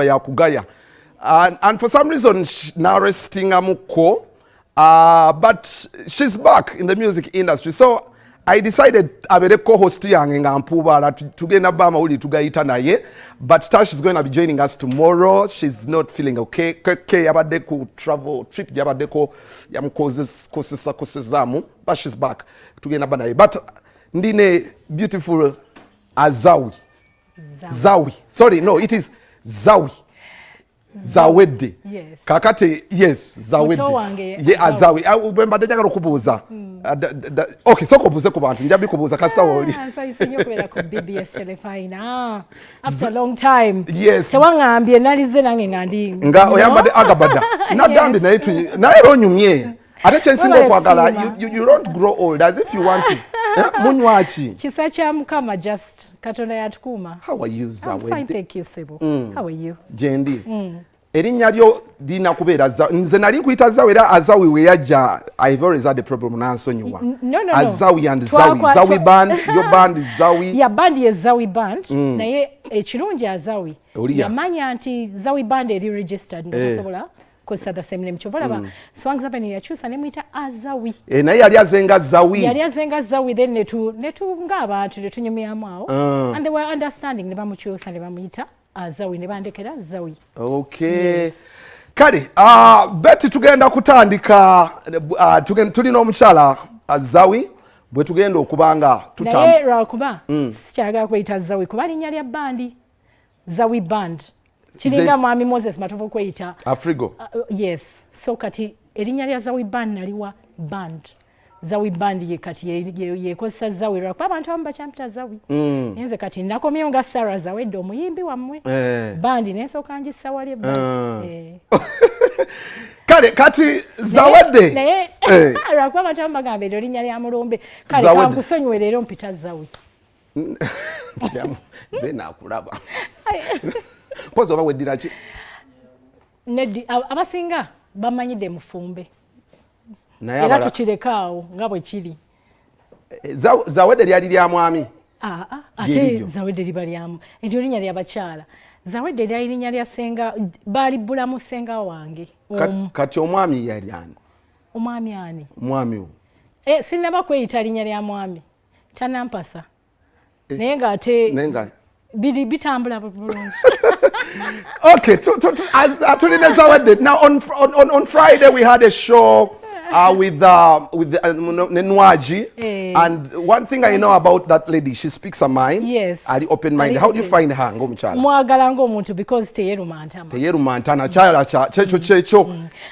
yakugaya. And for some reason, now resting amuko, but she's back in the music industry. So I decided abere co-host yange ngampuba tugenda bama uli tugayita naye, but Tash is going to be joining us tomorrow. She's not feeling okay. Yabadde ku travel trip yabadde ko yamukozesa but she's back. Tugenda bana. But ndine beautiful Azawi. Zawi. Sorry, no, it is Zawi. Zawedde. Yes. Kakati, yes, Zawedde. Ye Azawi. Ubemba dejagala kubuuza. Okay, so kubuuze ku bantu. Njabi kubuuza kasa woli. So isenyo kubera ku BBS Telefine. After a long time. Yes. Tewangambye nalize nange ngandi. Nga oyambade agabada. Nagambi na yitu. Na ero nyumye. Ate chensingo kwagala. You don't grow old as if you want to. Munywachi. Kisa kya mukama just Katonda yatukuma. How are you, Zawedde? I'm fine, thank you, Sebo. How are you? Jendi. Erinnya lyo dina kubeera nze nali nkuyita Zawi era Azawi we yajja. I've always had a problem nansonyiwa. No. Azawi and Zawi. Zawi band, your band is Zawi. Ya band ye Zawi band. Naye ekirungi Azawi. Yamanya nti Zawi band eri registered ndasobola. Kosa the same name chovala songs hapa ni yachusa nemwita Azawi naye yali azenga Zawi then netu nga abantu netunyumya mwao and they were understanding ne bamuchusa ne bamuyita Azawi ne bandekera Zawi. Okay, yes. Kale beti tugenda kutandika tulina omukyala Azawi bwe tugenda okubanga naye lwakuba sikyagala kweyita Zawi kuba linnya lya bandi Zawi band Chilinga mwami Moses matovo kweyita Afrigo. Yes. So kati erinnya lya Zawi band naliwa band. Zawi band ye kati ye kosa Zawi lwakuba abantu abamu bakyampita Zawi. Nze kati nakomyewo nga Sarah Zawedde omuyimbi wammwe. Band nesooka ngissa wali band. Kale kati Zawedde. Naye lwakuba abantu abamu bagamba eryo linnya lya mulombe. Kale kankusonyiwe leero mpita Zawi. Bena akulaba. Pozo ba weddira ki? Nedi abasinga bamanyide mufumbe. Era tukirekawo nga bwe kiri. Zawedde lyali lya mwami. Ate Zawedde liba lyamu. Eryo linnya lya bakyala. Zawedde lyali linnya lya senga bali bulamu senga wange. Kati omwami yali ani? Omwami ani? Mwami wo. Sinaba kweyita linnya lya mwami. Tanampasa. Naye nga ate bitambula bulungi. Okay, tulina Zawedde. Now on Friday we had a show with Nwagi, and one thing I know about that lady, she speaks her mind. Yes. Ari open mind. How do you find her ngomchala? Mwagala ng'omuntu because teyerumantama. Teyerumantana chala checho.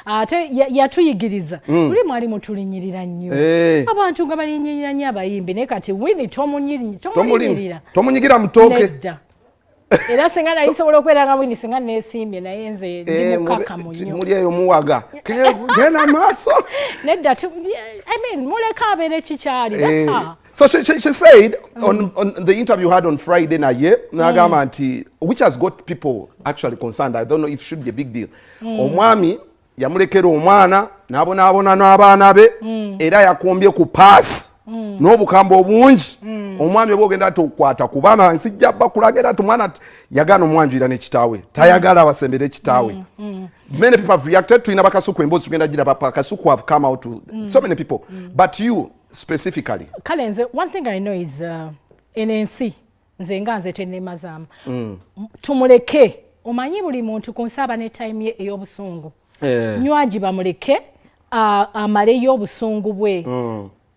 Ate yatuyigiriza. Buli mwali mutulinyirira nnyo. Abantu nga balinyirira nnyo abayimbi ne kati Winnie tomunyirira. Tomunyigira mutoke. Era singa nayisobola okweraga Winnie singa neesimbye naye nze ndi mukaka munyo. Muli eyo muwaga. Gena maaso. Nedda muleka abeere kikyali. That's her. So she said on the interview you had on Friday naye nagamba nti which has got people actually concerned. I don't know if it should be a big deal. Omwami yamulekera omwana n'abonaabona n'abaana be era yakombye ku pass. N'obukamba obungi omwami bwogenda atokwata ku baana nsijja bakulagira tumwana yagana omwanjira ne kitaawe tayagala basembere kitaawe. Many people have reacted to inabakasuku embozi tugenda gira papa kasuku have come out to so many people but you specifically. Kalenze, one thing I know is NNC nze nga nze tenemazamu tumuleke omanyi buli muntu kunsaba ne time ye ey'obusungu Nwagi bamuleke amale y'obusungu bwe.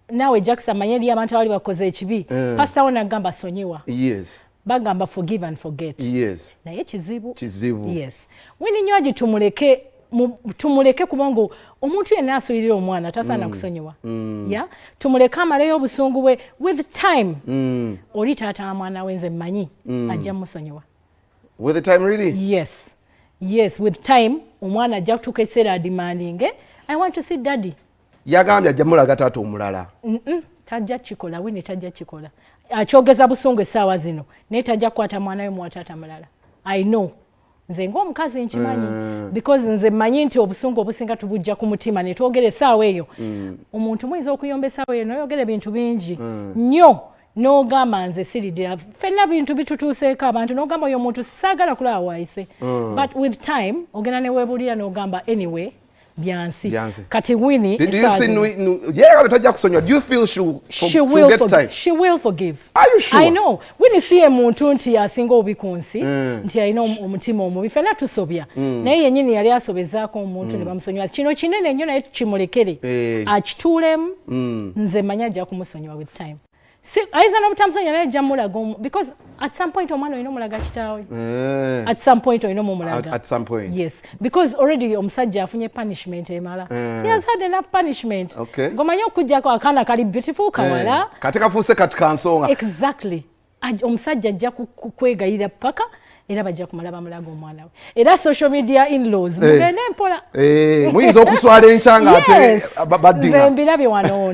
Nawe Jackson manyeli abantu abali bakoze ekibi pastor wona gamba sonyiwa. Yes. Bagamba forgive and forget. Yes. Naye kizibu. Yes. Winnie Nwagi tumuleke kubongo omuntu yenna asoyirira omwana tasana kusonyiwa. Yeah. Tumuleke amaleyo obusungu bwe with time. Oli taata mwana wenze mmanyi ajja musonyiwa. With the time really? Yes, with time omwana ajja kutuuka ekiseera demanding I want to see daddy. Yagambye ajja mulaga taata omulala. Tajja kikola Winnie tajja kikola. Akyogeza busungu essaawa zino naye tajja kukwata mwana we mu taata mulala. I know. Nze ng'omukazi nkimanyi because nze mmanyi nti obusungu obusinga tubujja ku mutima ne twogera essaawa eyo. Omuntu muyinza okuyomba essaawa eyo n'oyogera ebintu bingi nnyo n'ogamba nze siridde ffenna bintu bitutuuseeko abantu n'ogamba oyo omuntu saagala kulaba waayise but with time ogenda ne weebuulira n'ogamba anyway byansi kati Winnie tajja kusonyiwa. Do you feel she'll get time? She will forgive. Are you sure? I know. Winnie si ye muntu nti asinga obubi ku nsi nti alina omutima omubi ffenna tusobya naye yennyini yali asobezaako omuntu ne bamusonyiwa kino kinene nnyo naye kimulekere akituulemu nze manya ajja kumusonyiwa with time. Ayinza n'obutamusonyiwa naye ajja mulaga because at some point omwana olina omulaga kitaawe at some point olina omulaga at some point yes because already omusajja afunye punishment emala he has had enough punishment ng'omanye okujjako akaana kali beautiful kawala kati kafuuse kati kansonga exactly omusajja ajja kwegayirira paka era bajja kumala bamulaga omwana we era social media in-laws mugende mpola muyinza okuswala enkyanga ate baddinga nze mbirabye wano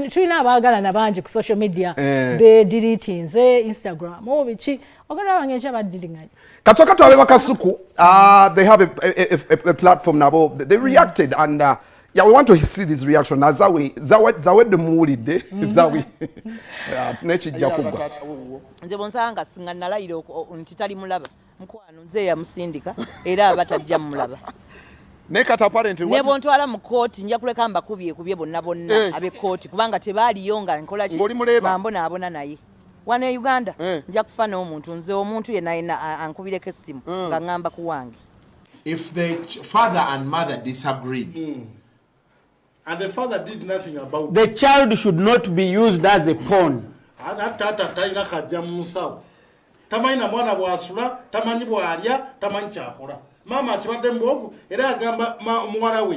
tulina abaagalana bangi ku social media bediritinze Instagram obiki ogenda bange enkya baddiringanya katoka twabe bakasuku they have a platform nabo they reacted and yeah, we want to see this reaction. Zawed muwulidde zawi nekijja kugwa. Nze bonsanga singa nalayiro nti tali mulaba. Mukwano nze ya musindika era abatajja mulaba. Ne kata apparently ne bontwala mu court nja kuleka kubye bonna abe court kubanga tebaaliyo nga nkola ki mambo naabona naye. Wana Uganda nja kufana omuntu nze omuntu yena ankubireko essimu nga ngamba kuwange. If the father and mother disagreed and the father did nothing about the child should not be used as a pawn. Taata talina kajja mu nsawo. Tamanyi na mwana bw'asula, tamanyi bw'alya, tamanyi kyakola. Maama akibadde mbwogu era agamba muwala we,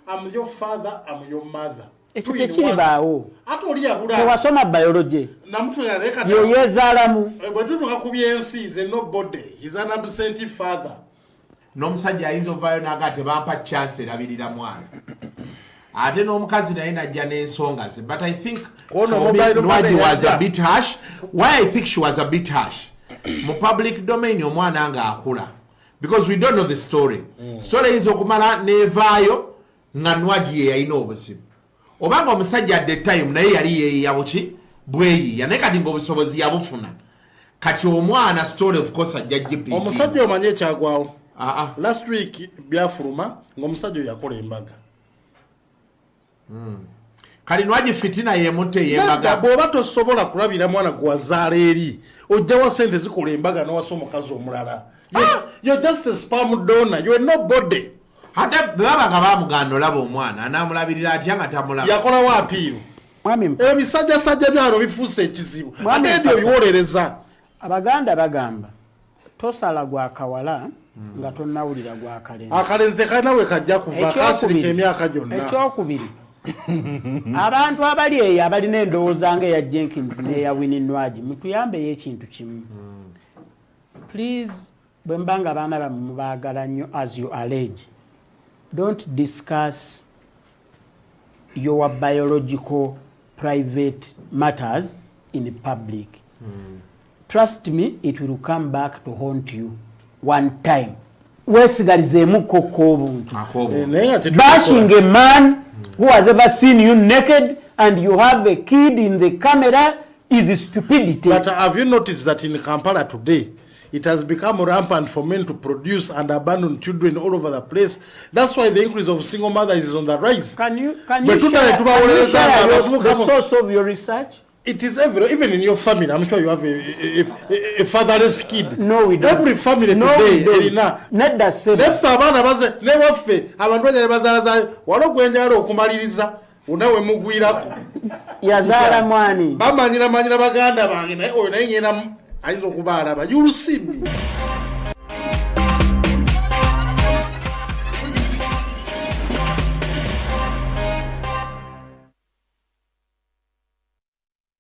I'm your father, I'm your mother. Ekyo tekiribaawo. Ate oli yabula. Tewasoma biology. Namutwala leka. Ye yeezaalamu. Bwe tutuuka ku byensi, is nobody. He's an absent father. N'omusajja ayinza ovaayo n'aga tebampa chance erabirira mwana. Ate n'omukazi naye najja n'ensonga ze. But I think Nwagi was a bit harsh. Why I think she was a bit harsh? Mu public domain omwana nga akula. Because we don't know the story. Story is okumala nevaayo nga Nwagi ye yalina obuzibu. Obanga omusajja at the time naye yali yeeyabuki bweyiiya naye kati ng'obusobozi yabufuna. Kati omwana story of course ajja GPD. Omusajja omanye ekyagwawo. Last week byafuluma ng'omusajja yakola embaga. Kali Nwagi fitina yemutte yembaga. Bw'oba tosobola kulabira mwana gwazaala eri ojja wa sente zikola embaga n'owasa omukazi omulala. You're just a sperm donor. You're nobody. Hata baba nga bamuganda olaba omwana anaamulabirira atya nga tamulaba. Yakola wa apiiru. Ebisajjasajja byano bifuuse ekizibu. Ate ebyo biwolereza. Abaganda bagamba tosala gwa kawala nga tonnawulira gwa kalenzi. Akalenzi tekalina we kajja kuva kaasirika emyaka gyonna. Ekyokubiri abantu abali eyo abalina endowooza nga eya Jenkins n'eya Winnie Nwagi mutuyambeyo ekintu kimu. Please bwe mbanga abaana bammwe mubaagala nnyo as you allege, don't discuss your biological private matters in public. Trust me, it will come back to haunt you one time. Wesigalizeemu kokko obuntu. Bashing a man who has ever seen you naked and you have a kid in the camera is stupidity. But have you noticed that in Kampala today, it has become rampant for men to produce and abandon children all over the place? That's why the increase of single mothers is on the rise. Can you share the source of your research? It is even in your family. I'm sure you have a fatherless kid. No, we don't. Every family today. Not the same. Yazala mwani. Bamanyira baganda bange naye oyo naye nyina ayinza okubaala ba. You will see me.